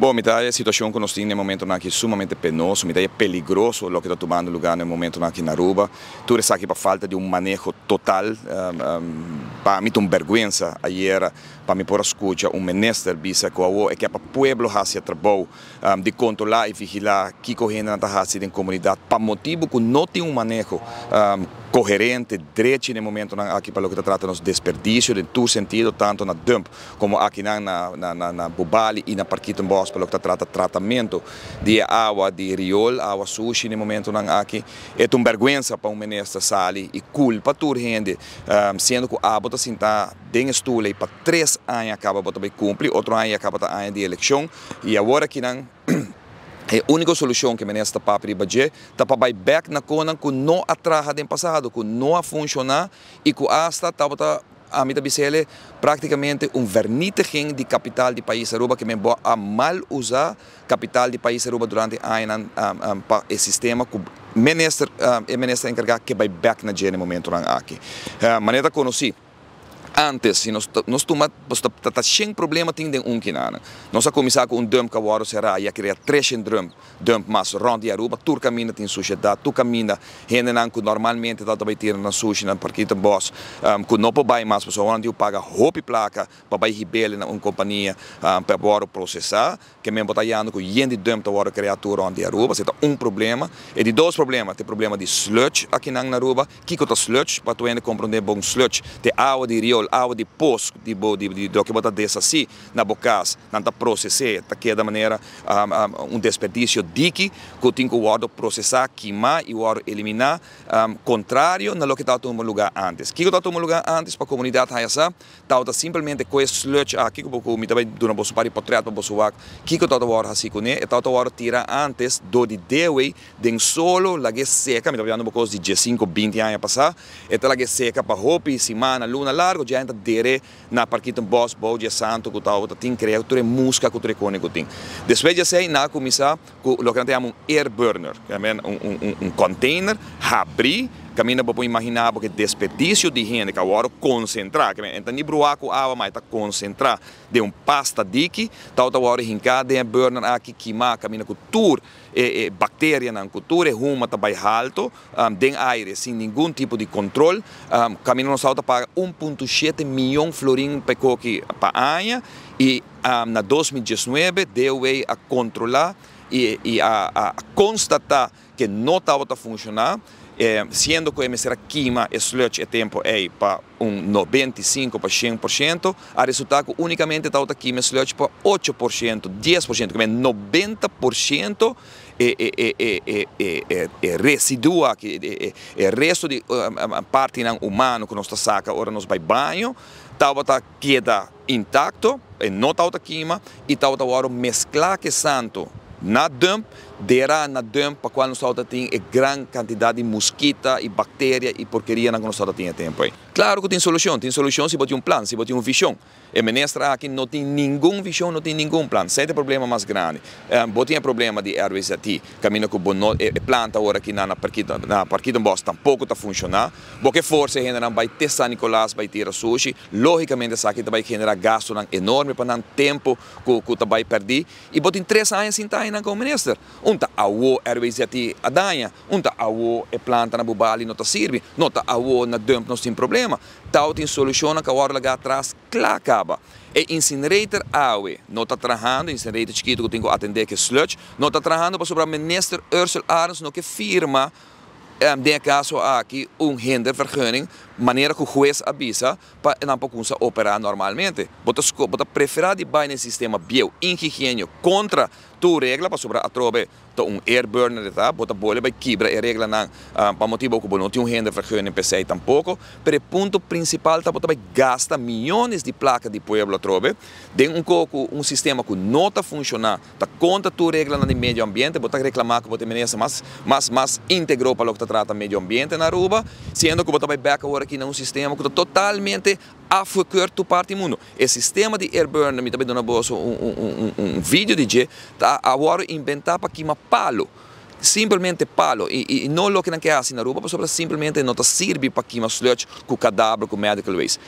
Bom, a situação que nós temos no momento aqui é sumamente penoso, é peligroso o que está tomando lugar no momento aqui na Aruba. Tudo isso aqui para falta de manejo total. Para mim, é uma vergonha ayer, para mim, por escutar ministro disse que para o povo fazer trabalho de controlar e vigilar que correndo na comunidade, para motivo que não tem manejo coerente, direito no momento aqui para o que está tratando de desperdício, em todo sentido, tanto na dump como aqui na Bubali e na Parquito Bosch, para o que está tratando de tratamento de água de riol, água suja no momento aqui. É uma vergonha para o ministro Sali e culpa toda a gente, sendo que a água está bem estula e para 3 anos acaba de cumprir, outro ano acaba de ano de eleição e agora que não a única solução que o ministro está para fazer é para ir back na coisa que não atraja no passado, que não funciona e que hasta a minha bicele praticamente vernitigen de capital do país Aruba que me a mal usar capital do país Aruba durante anos para o sistema que o ministro encarregado que vai back na no momento aqui. Maneira conheci. Antes, se nós tomamos sem problema tem que nós começar com dump que agora será e criar 3 dump mas rond de Aruba, tu caminha tem sujidade, tu caminha gente que normalmente dá também tira na sushi na Parquito Bosch, que não pode mais pessoa onde eu paga roupa e placa para ir rebelde na companhia para agora processar, que mesmo botar indo com gente dump agora criatura onde Aruba, isso é problema. E de 2 problemas, tem problema de sludge aqui na Aruba, que é sludge para tu ainda compreender bom sludge, tem água de rio água de poço, do que bota dessa assim, na bocas, não está processar, que da maneira desperdício de que eu tenho que processar, queimar e eliminar, contrário na que está tomando lugar antes. Que está tomando lugar antes para a comunidade essa, está simplesmente com esse sludge aqui que eu me também dou para para portrait para o que está agora assim com ele, está agora tirar antes do de dewe den solo la que seca, me está vendo coisa de 15, 20 anos passar, está la que seca para roupa, semana, luna largo, já entra dire na Parquito Bosch, Bodia Santo, que tem criatura música que tu recone que tem. Depois de sei na começar com o que nós chamamos air burner, que é container, abrir, caminha para imaginar porque desperdício de gente que agora concentrar, que então nem broar com água mais está concentrar de pasta dique, tá agora rincar de burner aqui queimar, caminha com tur bactéria na cultura, ruma tá bem alto, den aire sem nenhum tipo de controle, caminha nós auto paga 1,7 milhão florim para ano e na 2019 deu a controlar e a constatar que não estava a funcionar. Sendo que a queima e sludge é tempo para 95% para 100%, a resultado que unicamente está a queima e sludge para 8%, 10%, que é 90% residua, o resto de parte humana que nós saca, ora nós vai banho, está queda intacto, não está a queima, e está agora mesclar que santo na dump, derá na dump para qual nós tem grande quantidade de mosquita e bactéria e porqueria que nós tem tempo aí. Claro que tem solução se você tem um plano, se você tem uma visão. A ministra aqui não tem nenhuma visão, não tem nenhum plano. Esse é o problema mais grande. Você tem problema de RWST, caminho que a planta agora aqui na Parquito Bosch tampouco está funcionando. Porque força a gente vai ter San Nicolás, vai ter sushi, logicamente isso aqui vai generar gasto enorme para o tempo que vai perder. E você tem 3 anos sem estar aí com o ministro. A RWST a danha, a planta na Bubali não serve, a na dump não tem problema. Tem solução que agora lá atrás, claro, acaba. E incinerator água não está trabalhando, incinerator chiquito que tem que atender que sludge, não está trabalhando para o ministro Ursula Arens, que firma, de caso aqui, hindervergunning, maneira que o juiz avisa para não poder operar normalmente. Você prefere de baixo no sistema biohigiênico contra tu regra para sobre a trobe air burner tá, bota bolha vai quebrar a regra para motivo que não tem hindervergunning PC tampouco, pero o ponto principal tá bota gasta milhões de placas de pueblo trobe, de um sistema que não está funcionando, tá contra tu regra no meio ambiente, bota reclamar que bota menesa mais íntegro para o que trata meio ambiente na Aruba, sendo que bota vai back agora aqui num sistema que está totalmente afocado do parte do mundo. O sistema de air burner, me também dando um vídeo de que está agora inventar para queimar palo. Simplesmente palo. E não o que não quer assim na Aruba, mas simplesmente não serve para queimar sludge com cadáver, com medical waste.